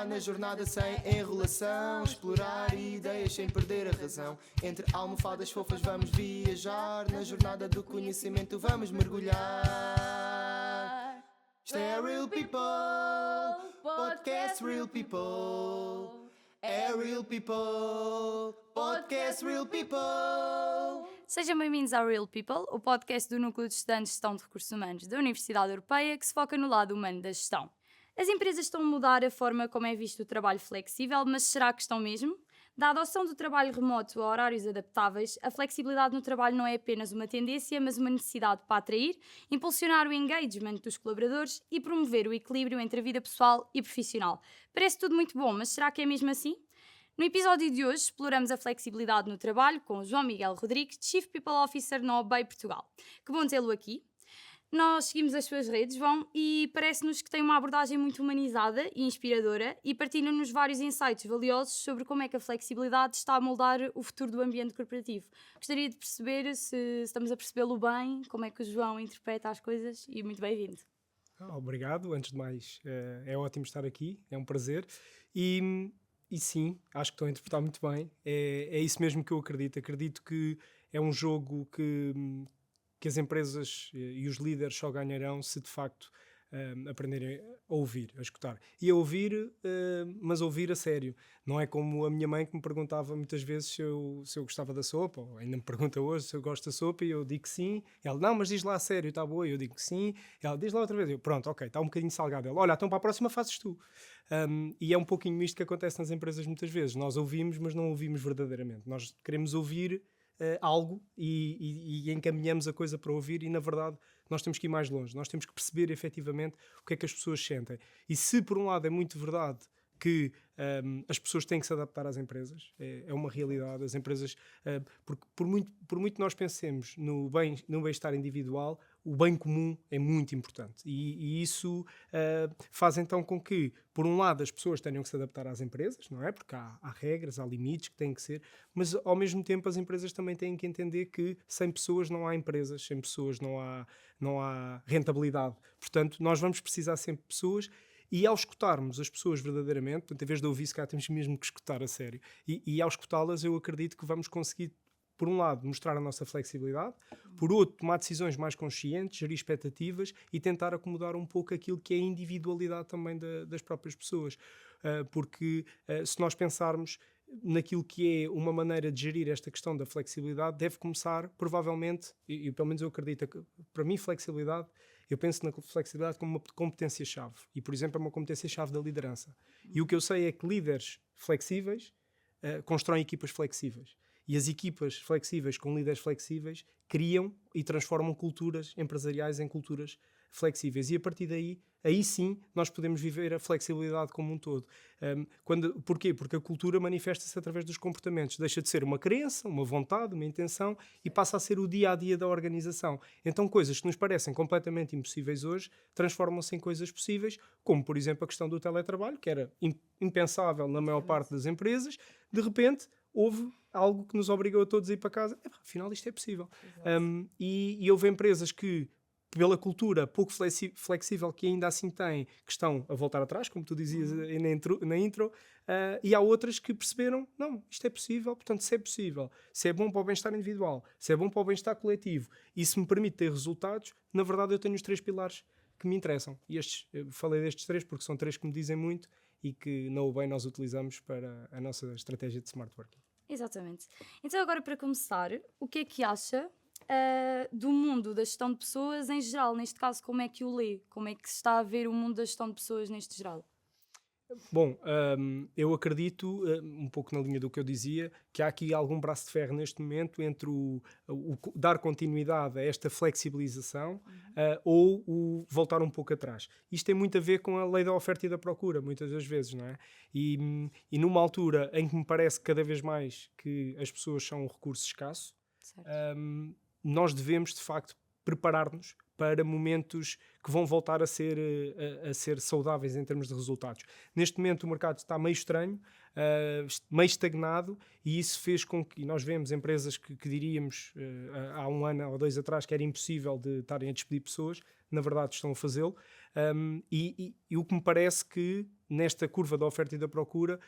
brilhar na jornada sem enrolação, explorar ideias sem perder a razão. Entre almofadas fofas vamos viajar, na jornada do conhecimento vamos mergulhar. Isto é Real People, podcast Real People. É Real People, podcast Real People. Sejam bem-vindos ao Real People, o podcast do Núcleo de Estudantes de Gestão de Recursos Humanos da Universidade Europeia, que se foca no lado humano da gestão. As empresas estão a mudar a forma como é visto o trabalho flexível, mas será que estão mesmo? Da adoção do trabalho remoto a horários adaptáveis, a flexibilidade no trabalho não é apenas uma tendência, mas uma necessidade para atrair, impulsionar o engagement dos colaboradores e promover o equilíbrio entre a vida pessoal e profissional. Parece tudo muito bom, mas será que é mesmo assim? No episódio de hoje exploramos a flexibilidade no trabalho com o João Miguel Rodrigues, Chief People Officer na OBEI Portugal. Que bom tê-lo aqui. Nós seguimos as suas redes, João, e parece-nos que tem uma abordagem muito humanizada e inspiradora e partilha-nos vários insights valiosos sobre como é que a flexibilidade está a moldar o futuro do ambiente corporativo. Gostaria de perceber se estamos a percebê-lo bem, como é que o João interpreta as coisas e muito bem-vindo. Obrigado, antes de mais, é ótimo estar aqui, é um prazer e sim, acho que estou a interpretar muito bem, é isso mesmo que eu acredito. Acredito que é um jogo que as empresas e os líderes só ganharão se de facto aprenderem a ouvir, a escutar. E a ouvir, mas ouvir a sério. Não é como a minha mãe que me perguntava muitas vezes se eu gostava da sopa, ou ainda me pergunta hoje se eu gosto da sopa, e eu digo que sim. E ela, não, mas diz lá a sério, está boa? E eu digo que sim. E ela, diz lá outra vez. Eu, pronto, ok, está um bocadinho salgado. Ela, olha, então para a próxima fazes tu. E é um pouquinho isto que acontece nas empresas muitas vezes. Nós ouvimos, mas não ouvimos verdadeiramente. Nós queremos ouvir algo e encaminhamos a coisa para ouvir, e na verdade nós temos que ir mais longe. Nós temos que perceber efetivamente o que é que as pessoas sentem. E se por um lado é muito verdade que as pessoas têm que se adaptar às empresas, é uma realidade. As empresas, porque por muito nós pensemos no bem-estar individual, o bem comum é muito importante, e isso faz então com que, por um lado, as pessoas tenham que se adaptar às empresas, não é? Porque há regras, há limites que têm que ser, mas ao mesmo tempo as empresas também têm que entender que sem pessoas não há empresas, sem pessoas não há rentabilidade. Portanto, nós vamos precisar sempre de pessoas. E ao escutarmos as pessoas verdadeiramente, portanto, em vez de ouvir, se calhar temos mesmo que escutar a sério. E ao escutá-las, eu acredito que vamos conseguir, por um lado, mostrar a nossa flexibilidade, por outro, tomar decisões mais conscientes, gerir expectativas e tentar acomodar um pouco aquilo que é a individualidade também das próprias pessoas. Porque se nós pensarmos naquilo que é uma maneira de gerir esta questão da flexibilidade, deve começar, provavelmente, e pelo menos eu acredito que, para mim, flexibilidade, eu penso na flexibilidade como uma competência-chave. E, por exemplo, é uma competência-chave da liderança. E o que eu sei é que líderes flexíveis constroem equipas flexíveis. E as equipas flexíveis com líderes flexíveis criam e transformam culturas empresariais em culturas flexíveis. E a partir daí, aí sim, nós podemos viver a flexibilidade como um todo. Porquê? Porque a cultura manifesta-se através dos comportamentos. Deixa de ser uma crença, uma vontade, uma intenção, e passa a ser o dia-a-dia da organização. Então, coisas que nos parecem completamente impossíveis hoje transformam-se em coisas possíveis, como, por exemplo, a questão do teletrabalho, que era impensável na maior parte das empresas. De repente, houve algo que nos obrigou a todos a ir para casa. Afinal, isto é possível. E houve empresas que, pela cultura pouco flexível que ainda assim têm, que estão a voltar atrás, como tu dizias na intro, e há outras que perceberam, não, isto é possível. Portanto, se é possível, se é bom para o bem-estar individual, se é bom para o bem-estar coletivo, e se me permite ter resultados, na verdade eu tenho os 3 pilares que me interessam. E eu falei destes 3 porque são 3 que me dizem muito e que na UBEI nós utilizamos para a nossa estratégia de smart working. Exatamente. Então agora, para começar, o que é que acha do mundo da gestão de pessoas em geral? Neste caso, como é que o lê? Como é que se está a ver o mundo da gestão de pessoas neste geral? Bom, eu acredito, um pouco na linha do que eu dizia, que há aqui algum braço de ferro neste momento entre o dar continuidade a esta flexibilização ou o voltar um pouco atrás. Isto tem muito a ver com a lei da oferta e da procura, muitas das vezes, não é? E numa altura em que me parece cada vez mais que as pessoas são um recurso escasso, nós devemos, de facto, preparar-nos para momentos que vão voltar a ser saudáveis em termos de resultados. Neste momento o mercado está meio estranho, meio estagnado, e isso fez com que nós vemos empresas que diríamos há um ano ou 2 atrás que era impossível de estarem a despedir pessoas, na verdade estão a fazê-lo, e o que me parece que nesta curva da oferta e da procura,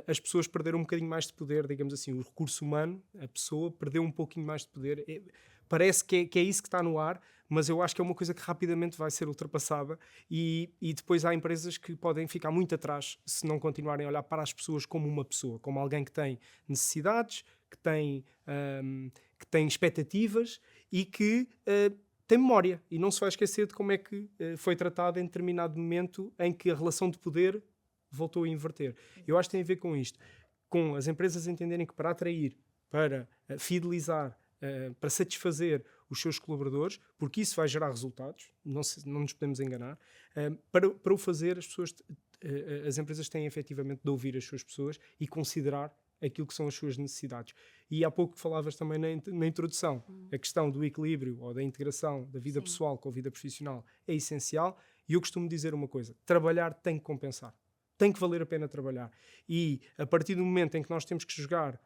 as pessoas perderam um bocadinho mais de poder, digamos assim, o recurso humano, a pessoa perdeu um pouquinho mais de poder. Parece que é isso que está no ar, mas eu acho que é uma coisa que rapidamente vai ser ultrapassada e depois há empresas que podem ficar muito atrás se não continuarem a olhar para as pessoas como uma pessoa, como alguém que tem necessidades, que tem expectativas e que tem memória e não se vai esquecer de como é que foi tratado em determinado momento em que a relação de poder voltou a inverter. Eu acho que tem a ver com isto, com as empresas entenderem que para atrair, para fidelizar, para satisfazer os seus colaboradores, porque isso vai gerar resultados, não nos podemos enganar, para o fazer as empresas têm efetivamente de ouvir as suas pessoas e considerar aquilo que são as suas necessidades. E há pouco falavas também na introdução, a questão do equilíbrio ou da integração da vida pessoal com a vida profissional é essencial e eu costumo dizer uma coisa, trabalhar tem que compensar, tem que valer a pena trabalhar e a partir do momento em que nós temos que jogar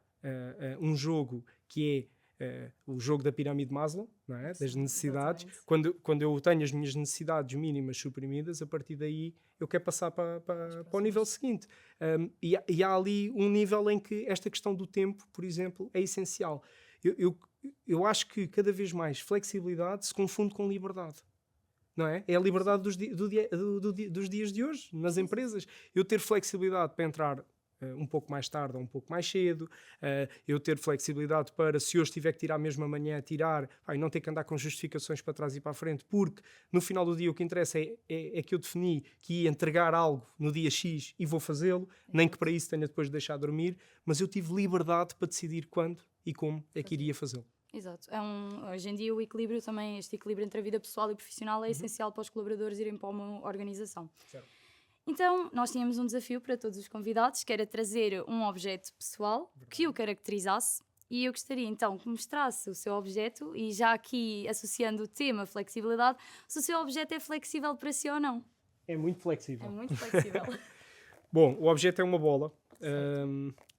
um jogo que é o jogo da pirâmide de Maslow, não é? Das necessidades. Quando eu tenho as minhas necessidades mínimas suprimidas, a partir daí eu quero passar para o nível seguinte. E há ali um nível em que esta questão do tempo, por exemplo, é essencial. Eu acho que cada vez mais flexibilidade se confunde com liberdade. Não é? É a liberdade dos dias de hoje, nas empresas. Eu ter flexibilidade para entrar um pouco mais tarde ou um pouco mais cedo, eu ter flexibilidade para, se hoje tiver que tirar mesmo amanhã, tirar, e não ter que andar com justificações para trás e para a frente, porque no final do dia o que interessa é que eu defini que ia entregar algo no dia X e vou fazê-lo, nem que para isso tenha depois de deixar dormir, mas eu tive liberdade para decidir quando e como é que iria fazê-lo. Exato. Hoje em dia o equilíbrio também, este equilíbrio entre a vida pessoal e profissional é essencial para os colaboradores irem para uma organização. Certo. Então, nós tínhamos um desafio para todos os convidados, que era trazer um objeto pessoal que o caracterizasse. E eu gostaria então que mostrasse o seu objeto e já aqui associando o tema flexibilidade, se o seu objeto é flexível para si ou não. É muito flexível. É muito flexível. Bom, o objeto é uma bola.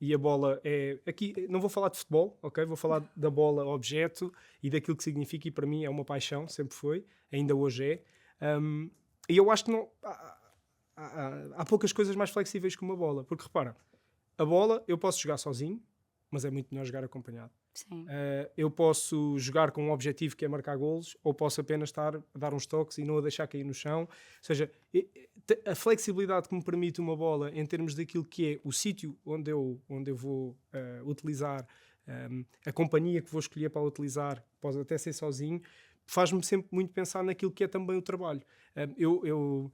E a bola é... Aqui não vou falar de futebol, ok? Vou falar da bola objeto e daquilo que significa e para mim é uma paixão, sempre foi, ainda hoje é. E eu acho que não... Há poucas coisas mais flexíveis que uma bola, porque repara, a bola eu posso jogar sozinho, mas é muito melhor jogar acompanhado. Sim. Eu posso jogar com um objetivo que é marcar golos, ou posso apenas estar a dar uns toques e não a deixar cair no chão. Ou seja, a flexibilidade que me permite uma bola em termos daquilo que é o sítio onde eu vou utilizar, a companhia que vou escolher para utilizar, pode até ser sozinho, faz-me sempre muito pensar naquilo que é também o trabalho. Eu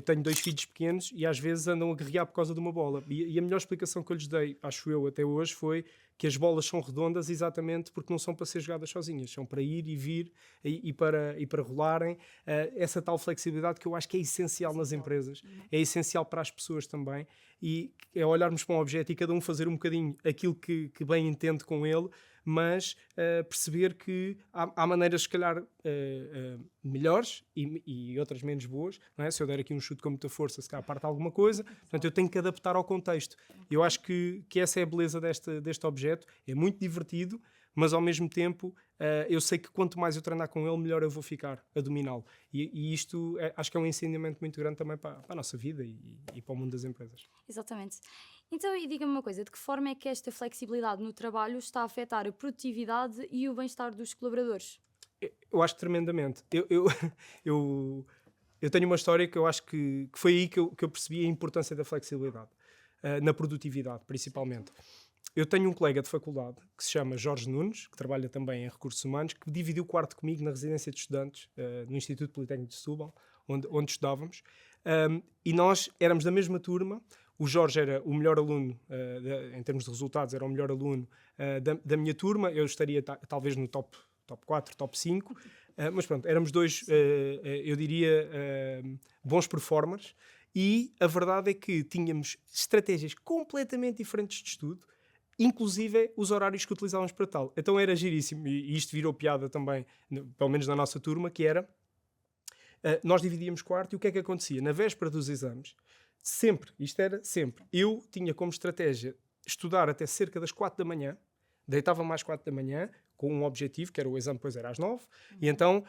tenho 2 filhos pequenos e às vezes andam a guerrear por causa de uma bola. E a melhor explicação que eu lhes dei, acho eu, até hoje, foi que as bolas são redondas exatamente porque não são para ser jogadas sozinhas. São para ir e vir e para rolarem. Essa tal flexibilidade que eu acho que é essencial nas empresas. É essencial para as pessoas também. E é olharmos para um objeto e cada um fazer um bocadinho aquilo que bem entende com ele, mas perceber que há maneiras, se calhar, melhores e outras menos boas. Não é? Se eu der aqui um chute com muita força, se calhar parte alguma coisa. Portanto, eu tenho que adaptar ao contexto. Eu acho que essa é a beleza deste objeto. É muito divertido, mas ao mesmo tempo eu sei que quanto mais eu treinar com ele, melhor eu vou ficar a dominá-lo. E isto acho que é um ensinamento muito grande também para a nossa vida e para o mundo das empresas. Exatamente. Então, e diga-me uma coisa, de que forma é que esta flexibilidade no trabalho está a afetar a produtividade e o bem-estar dos colaboradores? Eu acho tremendamente. Eu tenho uma história que eu acho que foi aí que eu percebi a importância da flexibilidade, na produtividade, principalmente. Eu tenho um colega de faculdade que se chama Jorge Nunes, que trabalha também em recursos humanos, que dividiu o quarto comigo na residência de estudantes no Instituto Politécnico de Setúbal, onde estudávamos, e nós éramos da mesma turma. O Jorge era o melhor aluno, em termos de resultados, era o melhor aluno da minha turma. Eu estaria talvez no top 4, top 5, mas pronto, éramos dois, eu diria, bons performers, e a verdade é que tínhamos estratégias completamente diferentes de estudo, inclusive os horários que utilizávamos para tal. Então era giríssimo, e isto virou piada também, pelo menos na nossa turma, que era, nós dividíamos quarto, e o que é que acontecia? Na véspera dos exames, isto era sempre, eu tinha como estratégia estudar até cerca das 4 da manhã, deitava-me às 4 da manhã, com um objetivo, que era o exame, depois era às 9, e então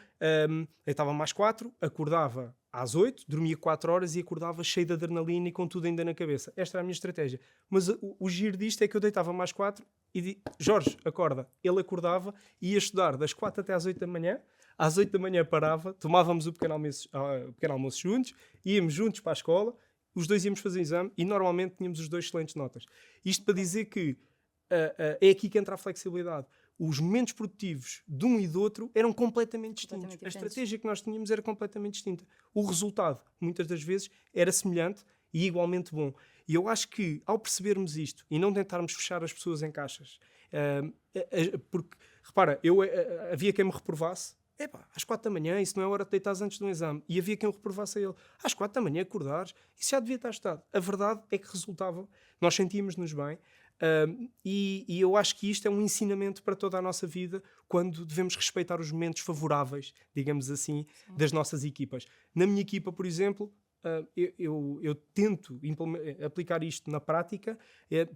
deitava-me às 4, acordava às 8, dormia 4 horas e acordava cheio de adrenalina e com tudo ainda na cabeça. Esta era a minha estratégia. Mas o giro disto é que eu deitava mais 4 e Jorge, acorda. Ele acordava e ia estudar das 4 até às 8 da manhã. Às 8 da manhã parava, tomávamos o pequeno almoço juntos, íamos juntos para a escola, os dois íamos fazer exame e normalmente tínhamos os dois excelentes notas. Isto para dizer que é aqui que entra a flexibilidade. Os momentos produtivos de um e do outro eram completamente distintos. A estratégia que nós tínhamos era completamente distinta. O resultado, muitas das vezes, era semelhante e igualmente bom. E eu acho que, ao percebermos isto e não tentarmos fechar as pessoas em caixas, porque, repara, havia quem me reprovasse, às 4 da manhã, isso não é hora de deitares antes de um exame. E havia quem o reprovasse a ele. Às 4 da manhã acordares, isso já devia estar estudado. A verdade é que resultava. Nós sentíamos-nos bem. E eu acho que isto é um ensinamento para toda a nossa vida quando devemos respeitar os momentos favoráveis, digamos assim, das nossas equipas. Na minha equipa, por exemplo, eu tento aplicar isto na prática.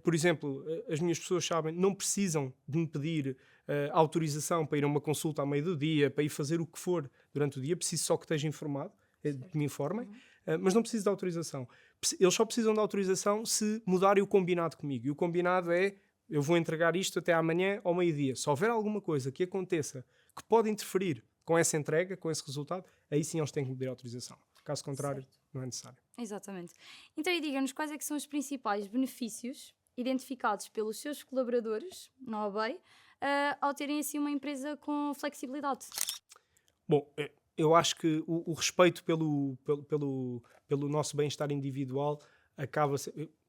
Por exemplo, as minhas pessoas sabem, não precisam de me pedir autorização para ir a uma consulta ao meio do dia, para ir fazer o que for durante o dia. Preciso só que esteja informado, que me informem, mas não preciso de autorização. Eles só precisam de autorização se mudarem o combinado comigo. E o combinado é, eu vou entregar isto até amanhã ao meio-dia. Se houver alguma coisa que aconteça que pode interferir com essa entrega, com esse resultado, aí sim eles têm que me pedir autorização. Caso contrário, certo, não é necessário. Exatamente. Então, e diga-nos quais é que são os principais benefícios identificados pelos seus colaboradores na OBEI ao terem assim uma empresa com flexibilidade? Bom, eu acho que o respeito pelo nosso bem-estar individual acaba...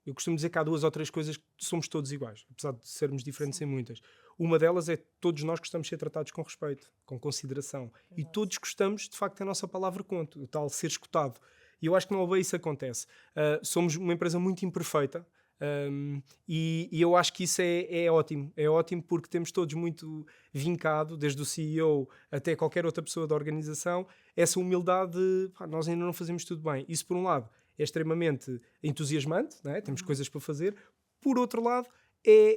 Eu costumo dizer que há 2 ou 3 coisas que somos todos iguais, apesar de sermos diferentes em muitas. Uma delas é que todos nós gostamos de ser tratados com respeito, com consideração. E todos gostamos, de facto, a nossa palavra conta, o tal ser escutado. E eu acho que na OBEI isso acontece. Somos uma empresa muito imperfeita, e eu acho que isso é ótimo. É ótimo porque temos todos muito vincado, desde o CEO até qualquer outra pessoa da organização, essa humildade de nós ainda não fazemos tudo bem. Isso, por um lado, é extremamente entusiasmante, não é? Temos coisas para fazer. Por outro lado,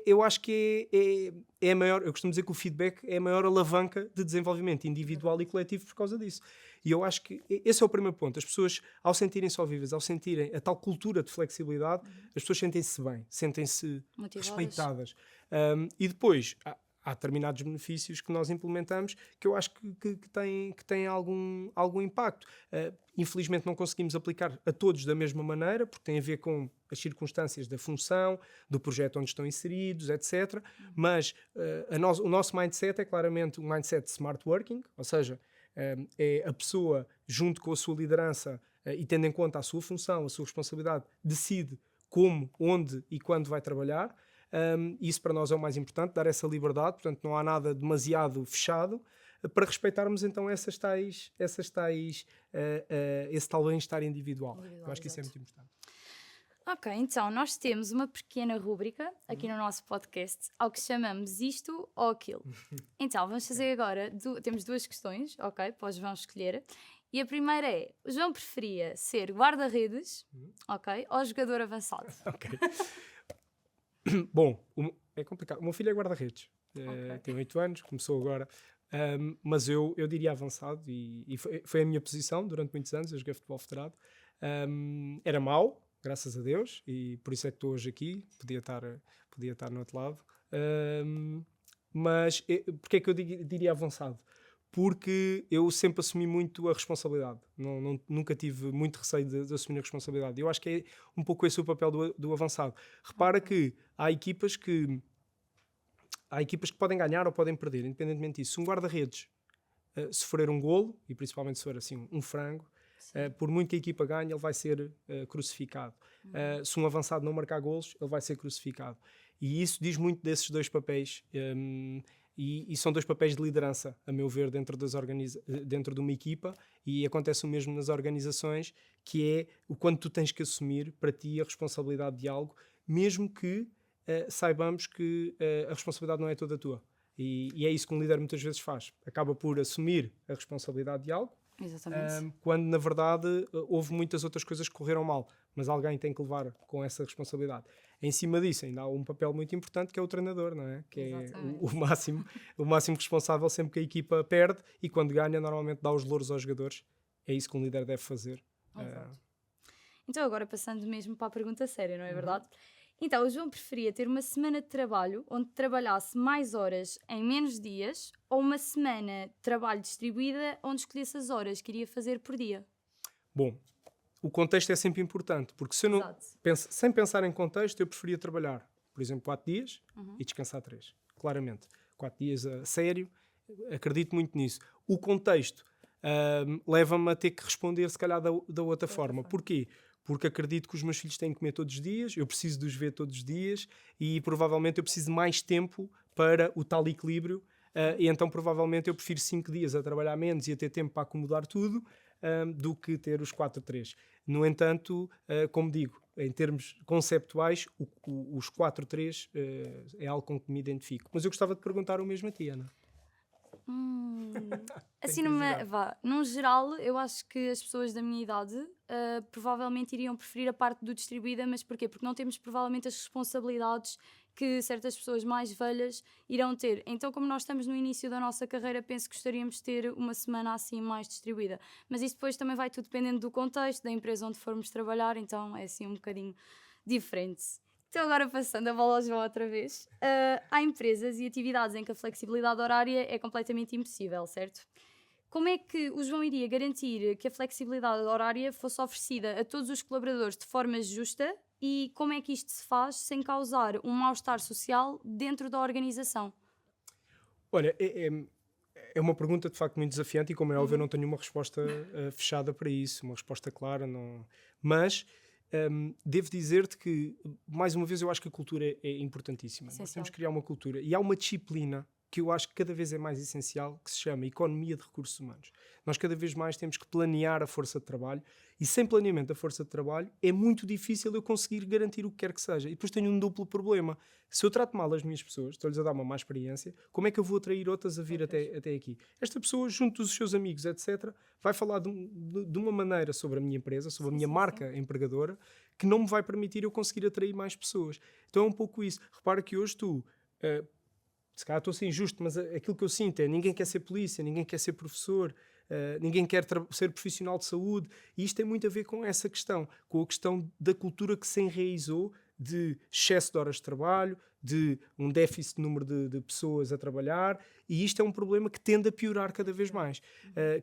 eu acho que é a maior... Eu costumo dizer que o feedback é a maior alavanca de desenvolvimento individual e coletivo por causa disso. E eu acho que esse é o primeiro ponto. As pessoas, ao sentirem-se vivas, ao sentirem a tal cultura de flexibilidade, as pessoas sentem-se bem, sentem-se respeitadas. E depois... Há determinados benefícios que nós implementamos que eu acho que têm algum impacto. Infelizmente não conseguimos aplicar a todos da mesma maneira, porque tem a ver com as circunstâncias da função, do projeto onde estão inseridos, etc. Mas o nosso mindset é claramente um mindset de smart working, ou seja, é a pessoa, junto com a sua liderança e tendo em conta a sua função, a sua responsabilidade, decide como, onde e quando vai trabalhar. Isso para nós é o mais importante, dar essa liberdade, portanto não há nada demasiado fechado, para respeitarmos então esse tal bem-estar individual. Eu acho que isso é muito importante. Ok, então nós temos uma pequena rúbrica aqui no nosso podcast ao que chamamos isto ou aquilo. Então vamos fazer agora, temos 2 questões, ok, para o João escolher. E a primeira é, o João preferia ser guarda-redes, ok, ou jogador avançado? Ok. Bom, é complicado. O meu filho é guarda-redes, tem 8 anos, começou agora, mas eu diria avançado e foi a minha posição durante muitos anos. Eu joguei futebol federado, era mau, graças a Deus, e por isso é que estou hoje aqui, podia estar no outro lado, mas porque é que eu diria avançado? Porque eu sempre assumi muito a responsabilidade. Nunca tive muito receio de assumir a responsabilidade. Eu acho que é um pouco esse o papel do avançado. Repara que há equipas que podem ganhar ou podem perder, independentemente disso. Se um guarda-redes sofrer um golo, e principalmente se for assim um frango, por muito que a equipa ganhe, ele vai ser crucificado. Se um avançado não marcar golos, ele vai ser crucificado. E isso diz muito desses 2 papéis. E são 2 papéis de liderança, a meu ver, dentro de uma equipa, e acontece o mesmo nas organizações, que é o quanto tu tens que assumir para ti a responsabilidade de algo, mesmo que saibamos que a responsabilidade não é toda tua. E é isso que um líder muitas vezes faz. Acaba por assumir a responsabilidade de algo, quando na verdade houve muitas outras coisas que correram mal, mas alguém tem que levar com essa responsabilidade. Em cima disso ainda há um papel muito importante, que é o treinador, não é? Que é o máximo responsável sempre que a equipa perde, e quando ganha normalmente dá os louros aos jogadores, é isso que um líder deve fazer. Exato. Então agora passando mesmo para a pergunta séria, não é verdade? Então o João preferia ter uma semana de trabalho onde trabalhasse mais horas em menos dias ou uma semana de trabalho distribuída onde escolhesse as horas que iria fazer por dia? Bom, o contexto é sempre importante, porque se eu não Exato. sem pensar em contexto, eu preferia trabalhar, por exemplo, 4 dias e descansar 3. Claramente. 4 dias a sério, acredito muito nisso. O contexto leva-me a ter que responder, se calhar, da outra forma. Porquê? Porque acredito que os meus filhos têm que comer todos os dias, eu preciso de os ver todos os dias e provavelmente eu preciso de mais tempo para o tal equilíbrio. E então provavelmente eu prefiro 5 dias a trabalhar menos e a ter tempo para acomodar tudo do que ter os 4-3. No entanto, como digo, em termos conceptuais, os 4-3 é algo com que me identifico. Mas eu gostava de perguntar o mesmo a ti, Ana. Assim, curiosidade. num geral, eu acho que as pessoas da minha idade provavelmente iriam preferir a parte do distribuída, mas porquê? Porque não temos provavelmente as responsabilidades que certas pessoas mais velhas irão ter. Então, como nós estamos no início da nossa carreira, penso que gostaríamos de ter uma semana assim mais distribuída. Mas isso depois também vai tudo dependendo do contexto, da empresa onde formos trabalhar, então é assim um bocadinho diferente. Então agora passando a bola ao João outra vez, há empresas e atividades em que a flexibilidade horária é completamente impossível, certo? Como é que o João iria garantir que a flexibilidade horária fosse oferecida a todos os colaboradores de forma justa e como é que isto se faz sem causar um mal-estar social dentro da organização? Olha, é uma pergunta de facto muito desafiante e, como é óbvio, eu não tenho uma resposta fechada para isso, uma resposta clara, não. Mas devo dizer-te que, mais uma vez, eu acho que a cultura é importantíssima. Nós Essencial. temos que criar uma cultura e há uma disciplina que eu acho que cada vez é mais essencial, que se chama Economia de Recursos Humanos. Nós cada vez mais temos que planear a força de trabalho e sem planeamento da força de trabalho é muito difícil eu conseguir garantir o que quer que seja. E depois tenho um duplo problema. Se eu trato mal as minhas pessoas, estou-lhes a dar uma má experiência, como é que eu vou atrair outras a vir até aqui? Esta pessoa, junto dos seus amigos, etc., vai falar de uma maneira sobre a minha empresa, sobre a minha marca empregadora, que não me vai permitir eu conseguir atrair mais pessoas. Então é um pouco isso. Repara que hoje tu... se calhar estou a ser injusto, mas aquilo que eu sinto é ninguém quer ser polícia, ninguém quer ser professor, ninguém quer ser profissional de saúde, e isto tem muito a ver com essa questão, com a questão da cultura que se enraizou de excesso de horas de trabalho, de um déficit de número de pessoas a trabalhar, e isto é um problema que tende a piorar cada vez mais,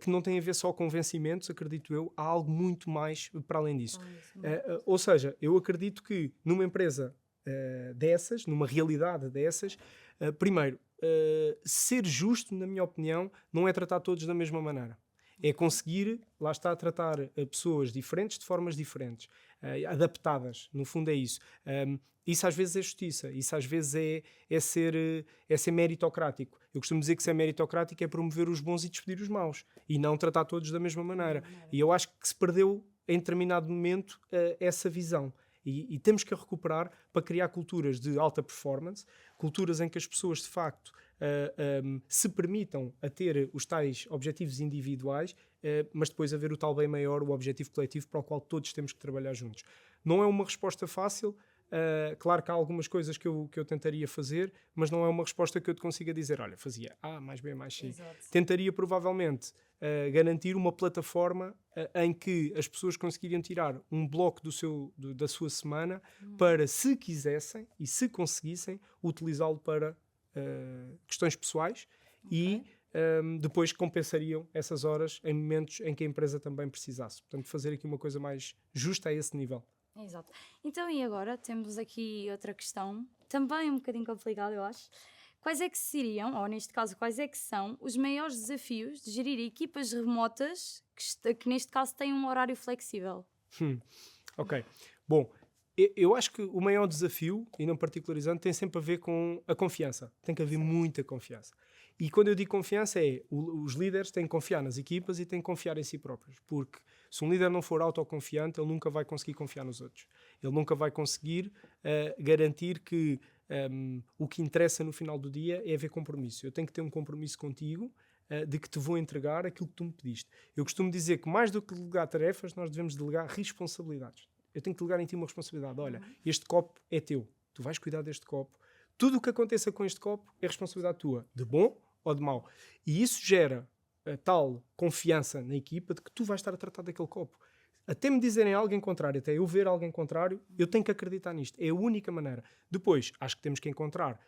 que não tem a ver só com vencimentos, acredito eu, há algo muito mais para além disso. Ou seja, eu acredito que numa empresa dessas, numa realidade dessas, primeiro, ser justo, na minha opinião, não é tratar todos da mesma maneira. É conseguir, lá está, tratar pessoas diferentes de formas diferentes, adaptadas, no fundo é isso. Isso às vezes é justiça, isso às vezes é ser meritocrático. Eu costumo dizer que ser meritocrático é promover os bons e despedir os maus, e não tratar todos da mesma maneira. E eu acho que se perdeu, em determinado momento, essa visão. E temos que a recuperar para criar culturas de alta performance, culturas em que as pessoas, de facto, se permitam a ter os tais objetivos individuais, mas depois haver o tal bem maior, o objetivo coletivo para o qual todos temos que trabalhar juntos. Não é uma resposta fácil. Claro que há algumas coisas que eu tentaria fazer, mas não é uma resposta que eu te consiga dizer, olha, fazia A mais B mais C. Exato. Tentaria provavelmente garantir uma plataforma em que as pessoas conseguiriam tirar um bloco da sua semana para, se quisessem e se conseguissem, utilizá-lo para questões pessoais e depois compensariam essas horas em momentos em que a empresa também precisasse. Portanto, fazer aqui uma coisa mais justa a esse nível. Exato. Então, e agora temos aqui outra questão, também um bocadinho complicada, eu acho. Quais é que seriam, ou neste caso, quais é que são os maiores desafios de gerir equipas remotas que neste caso têm um horário flexível? Ok. Bom, eu acho que o maior desafio, e não particularizando, tem sempre a ver com a confiança. Tem que haver muita confiança. E quando eu digo confiança os líderes têm que confiar nas equipas e têm que confiar em si próprios. Porque se um líder não for autoconfiante, ele nunca vai conseguir confiar nos outros. Ele nunca vai conseguir garantir que o que interessa no final do dia é haver compromisso. Eu tenho que ter um compromisso contigo de que te vou entregar aquilo que tu me pediste. Eu costumo dizer que mais do que delegar tarefas, nós devemos delegar responsabilidades. Eu tenho que delegar em ti uma responsabilidade. Olha, este copo é teu. Tu vais cuidar deste copo. Tudo o que aconteça com este copo é responsabilidade tua, de bom ou de mau. E isso gera a tal confiança na equipa de que tu vais estar a tratar daquele copo. Até me dizerem algo em contrário, até eu ver algo em contrário, eu tenho que acreditar nisto. É a única maneira. Depois, acho que temos que encontrar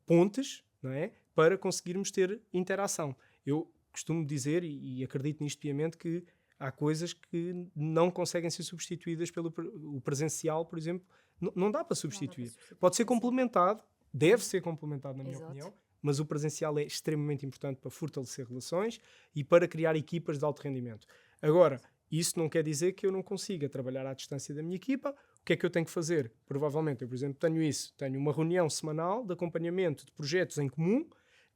pontes, não é? Para conseguirmos ter interação. Eu costumo dizer, e acredito nisto piamente, que há coisas que não conseguem ser substituídas pelo o presencial, por exemplo. Não dá para substituir. Pode ser complementado, deve ser complementado, na minha opinião, mas o presencial é extremamente importante para fortalecer relações e para criar equipas de alto rendimento. Agora, isso não quer dizer que eu não consiga trabalhar à distância da minha equipa. O que é que eu tenho que fazer? Provavelmente, eu, por exemplo, tenho uma reunião semanal de acompanhamento de projetos em comum,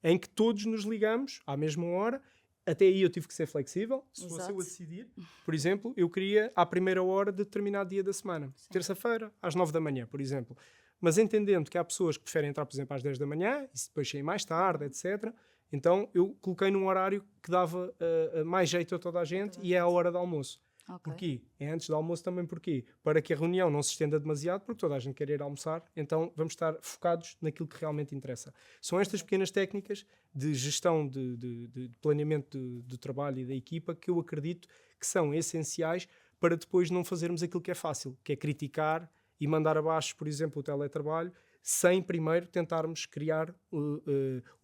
em que todos nos ligamos à mesma hora. Até aí eu tive que ser flexível. Se fosse eu a decidir, por exemplo, eu queria à primeira hora de determinado dia da semana. Terça-feira, às 9 da manhã, por exemplo. Mas entendendo que há pessoas que preferem entrar, por exemplo, às 10 da manhã e depois sair mais tarde, etc., então eu coloquei num horário que dava mais jeito a toda a gente e é a hora do almoço. Porquê? É antes do almoço também porquê? Para que a reunião não se estenda demasiado, porque toda a gente quer ir almoçar, então vamos estar focados naquilo que realmente interessa. São estas pequenas técnicas de gestão, de planeamento do trabalho e da equipa que eu acredito que são essenciais para depois não fazermos aquilo que é fácil, que é criticar e mandar abaixo, por exemplo, o teletrabalho, sem primeiro tentarmos criar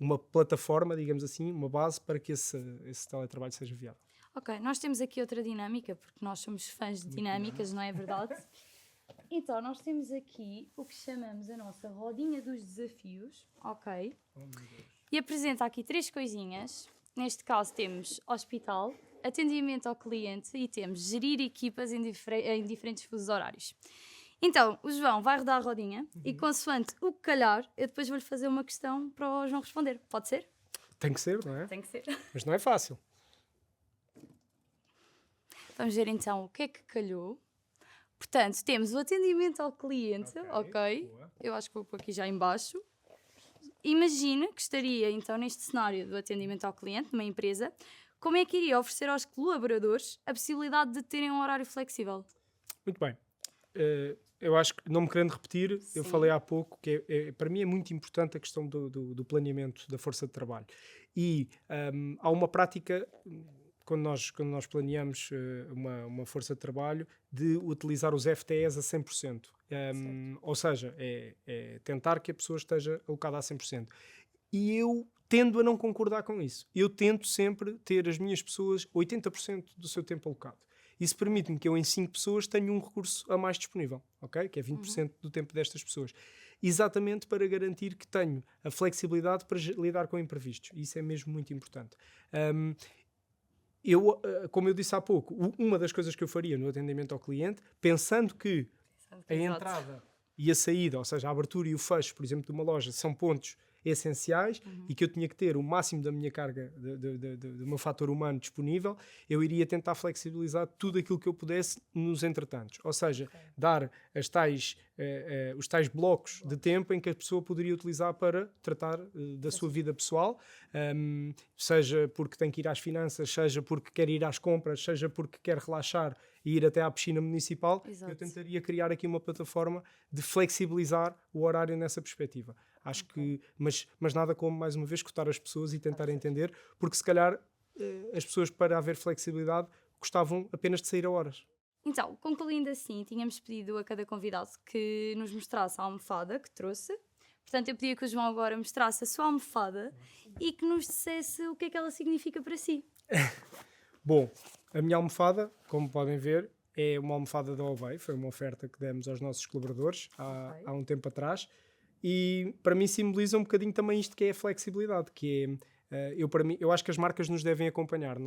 uma plataforma, digamos assim, uma base para que esse teletrabalho seja viável. Ok, nós temos aqui outra dinâmica, porque nós somos fãs de dinâmicas, não é verdade? Então, nós temos aqui o que chamamos a nossa rodinha dos desafios, ok? E apresenta aqui 3 coisinhas. Neste caso temos hospital, atendimento ao cliente e temos gerir equipas em diferentes fusos horários. Então, o João vai rodar a rodinha e, consoante o que calhar, eu depois vou-lhe fazer uma questão para o João responder. Pode ser? Tem que ser, não é? Tem que ser. Mas não é fácil. Vamos ver então o que é que calhou. Portanto, temos o atendimento ao cliente, ok? Eu acho que vou pôr aqui já em baixo. Imagina que estaria então neste cenário do atendimento ao cliente, numa empresa, como é que iria oferecer aos colaboradores a possibilidade de terem um horário flexível? Muito bem. Eu acho que, não me querendo repetir, eu falei há pouco que para mim é muito importante a questão do planeamento da força de trabalho. E há uma prática, quando nós planeamos uma força de trabalho, de utilizar os FTEs a 100%. Ou seja, é tentar que a pessoa esteja alocada a 100%. E eu tendo a não concordar com isso. Eu tento sempre ter as minhas pessoas 80% do seu tempo alocado. Isso permite-me que eu, em 5 pessoas, tenha um recurso a mais disponível, ok? Que é 20% do tempo destas pessoas. Exatamente para garantir que tenho a flexibilidade para lidar com imprevistos. Isso é mesmo muito importante. Como eu disse há pouco, uma das coisas que eu faria no atendimento ao cliente, pensando que a entrada e a saída, ou seja, a abertura e o fecho, por exemplo, de uma loja, são pontos essenciais e que eu tinha que ter o máximo da minha carga, do meu fator humano disponível, eu iria tentar flexibilizar tudo aquilo que eu pudesse nos entretantos. Ou seja, dar os tais blocos de tempo em que a pessoa poderia utilizar para tratar da sua vida pessoal, seja porque tem que ir às finanças, seja porque quer ir às compras, seja porque quer relaxar e ir até à piscina municipal. Exato. Eu tentaria criar aqui uma plataforma de flexibilizar o horário nessa perspectiva. Acho que, mas nada como, mais uma vez, escutar as pessoas e tentar entender, porque se calhar as pessoas, para haver flexibilidade, gostavam apenas de sair a horas. Então, concluindo assim, tínhamos pedido a cada convidado que nos mostrasse a almofada que trouxe. Portanto, eu pedia que o João agora mostrasse a sua almofada e que nos dissesse o que é que ela significa para si. Bom, a minha almofada, como podem ver, é uma almofada da Obey. Foi uma oferta que demos aos nossos colaboradores há um tempo atrás. E para mim simboliza um bocadinho também isto que é a flexibilidade, que é, eu acho que as marcas nos devem acompanhar,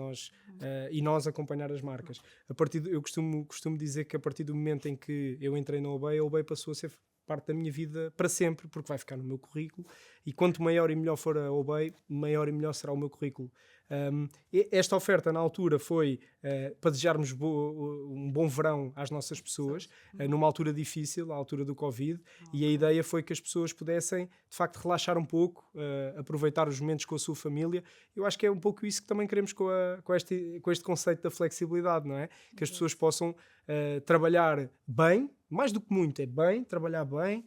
e nós acompanhar as marcas. Eu costumo dizer que a partir do momento em que eu entrei na Obey, a Obey passou a ser parte da minha vida para sempre, porque vai ficar no meu currículo, e quanto maior e melhor for a Obey, maior e melhor será o meu currículo. Esta oferta na altura foi para desejarmos um bom verão às nossas pessoas, numa altura difícil, à altura do Covid, e a ideia foi que as pessoas pudessem de facto relaxar um pouco, aproveitar os momentos com a sua família. Eu acho que é um pouco isso que também queremos com este conceito da flexibilidade, não é? Que as pessoas possam trabalhar bem, mais do que muito, é bem, trabalhar bem,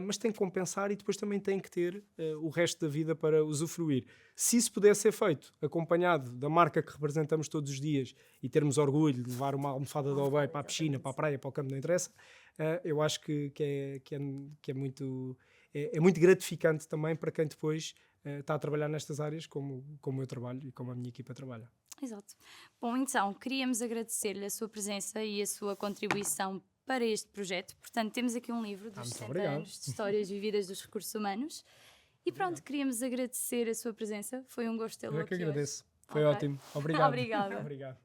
mas tem que compensar e depois também tem que ter o resto da vida para usufruir. Se isso pudesse ser feito acompanhado da marca que representamos todos os dias e termos orgulho de levar uma almofada de Obey para a piscina, para a praia, para o campo, não interessa, eu acho que é muito gratificante também para quem depois está a trabalhar nestas áreas como eu trabalho e como a minha equipa trabalha. Exato. Bom, então, queríamos agradecer-lhe a sua presença e a sua contribuição para este projeto. Portanto, temos aqui um livro dos 60 anos de histórias vividas dos recursos humanos. E pronto, queríamos agradecer a sua presença. Foi um gosto tê-lo aqui. Eu que agradeço. Hoje. Foi ótimo. Obrigado. Obrigada. Obrigado.